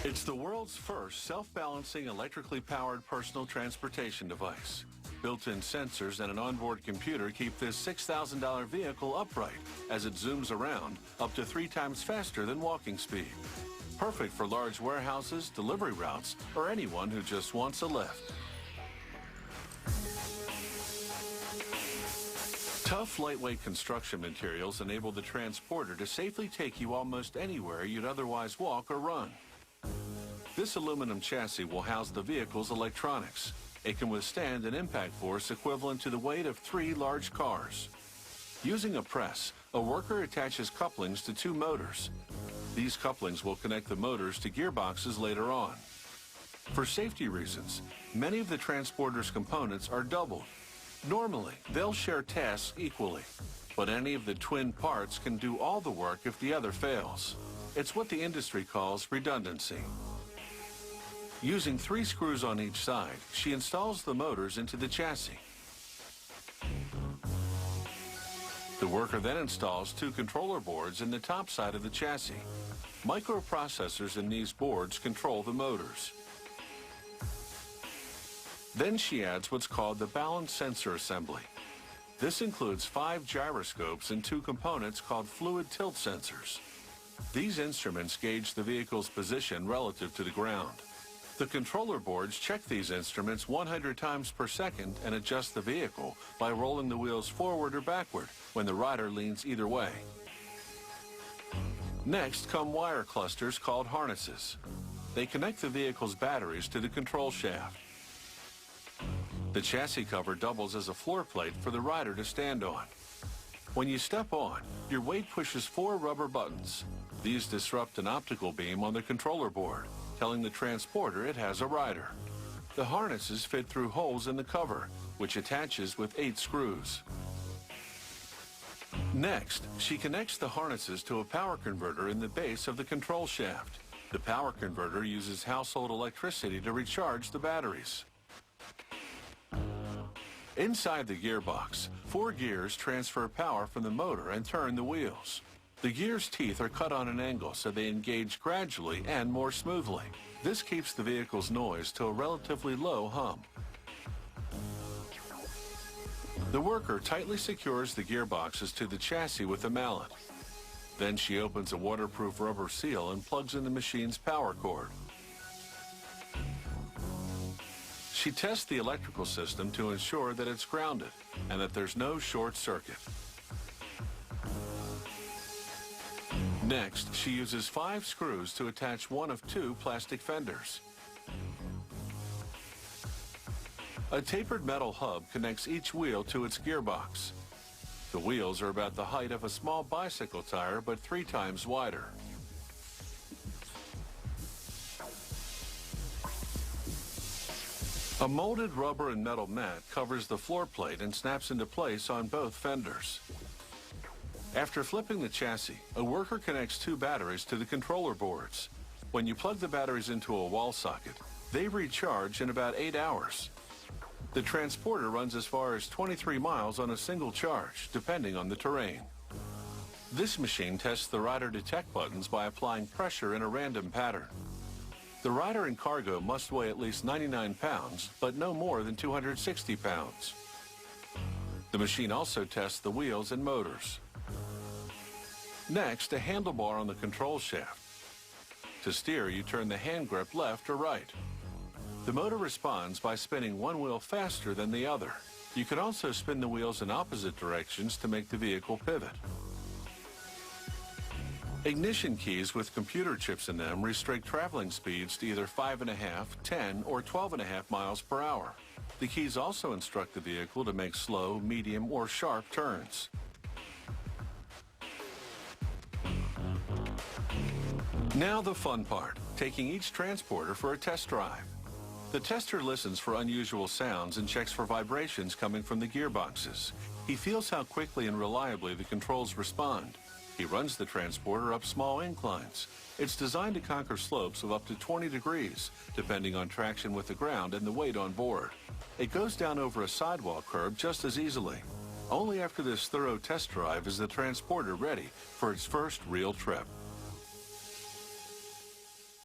It's the world's first self-balancing electrically powered personal transportation device. Built-in sensors and an onboard computer keep this $6,000 vehicle upright as it zooms around up to 3 times faster than walking speed. Perfect for large warehouses, delivery routes, or anyone who just wants a lift. Tough, lightweight construction materials enable the transporter to safely take you almost anywhere you'd otherwise walk or run. This aluminum chassis will house the vehicle's electronics. It can withstand an impact force equivalent to the weight of 3 large cars. Using a press, a worker attaches couplings to 2 motors. These couplings will connect the motors to gearboxes later on. For safety reasons, many of the transporter's components are doubled. Normally, they'll share tasks equally, but any of the twin parts can do all the work if the other fails. It's what the industry calls redundancy. Using 3 screws on each side, she installs the motors into the chassis. The worker then installs 2 controller boards in the top side of the chassis. Microprocessors in these boards control the motors. Then she adds what's called the balance sensor assembly. This includes 5 gyroscopes and 2 components called fluid tilt sensors. These instruments gauge the vehicle's position relative to the ground. The controller boards check these instruments 100 times per second and adjust the vehicle by rolling the wheels forward or backward when the rider leans either way. Next come wire clusters called harnesses. They connect the vehicle's batteries to the control shaft. The chassis cover doubles as a floor plate for the rider to stand on. When you step on, your weight pushes 4 rubber buttons. These disrupt an optical beam on the controller board, telling the transporter it has a rider. The harnesses fit through holes in the cover, which attaches with 8 screws. Next, she connects the harnesses to a power converter in the base of the control shaft. The power converter uses household electricity to recharge the batteries. Inside the gearbox, 4 gears transfer power from the motor and turn the wheels. The gears' teeth are cut on an angle so they engage gradually and more smoothly. This keeps the vehicle's noise to a relatively low hum. The worker tightly secures the gearboxes to the chassis with a mallet. Then she opens a waterproof rubber seal and plugs in the machine's power cord. She tests the electrical system to ensure that it's grounded and that there's no short circuit. Next, she uses 5 screws to attach one of 2 plastic fenders. A tapered metal hub connects each wheel to its gearbox. The wheels are about the height of a small bicycle tire, but 3 times wider. A molded rubber and metal mat covers the floor plate and snaps into place on both fenders. After flipping the chassis, a worker connects 2 batteries to the controller boards. When you plug the batteries into a wall socket, they recharge in about 8 hours. The transporter runs as far as 23 miles on a single charge, depending on the terrain. This machine tests the rider detect buttons by applying pressure in a random pattern. The rider and cargo must weigh at least 99 pounds, but no more than 260 pounds. The machine also tests the wheels and motors. Next, a handlebar on the control shaft. To steer, you turn the hand grip left or right. The motor responds by spinning one wheel faster than the other. You can also spin the wheels in opposite directions to make the vehicle pivot. Ignition keys with computer chips in them restrict traveling speeds to either 5.5, 10, or 12.5 miles per hour. The keys also instruct the vehicle to make slow, medium, or sharp turns. Now the fun part, taking each transporter for a test drive. The tester listens for unusual sounds and checks for vibrations coming from the gearboxes. He feels how quickly and reliably the controls respond. He runs the transporter up small inclines. It's designed to conquer slopes of up to 20 degrees, depending on traction with the ground and the weight on board. It goes down over a sidewall curb just as easily. Only after this thorough test drive is the transporter ready for its first real trip.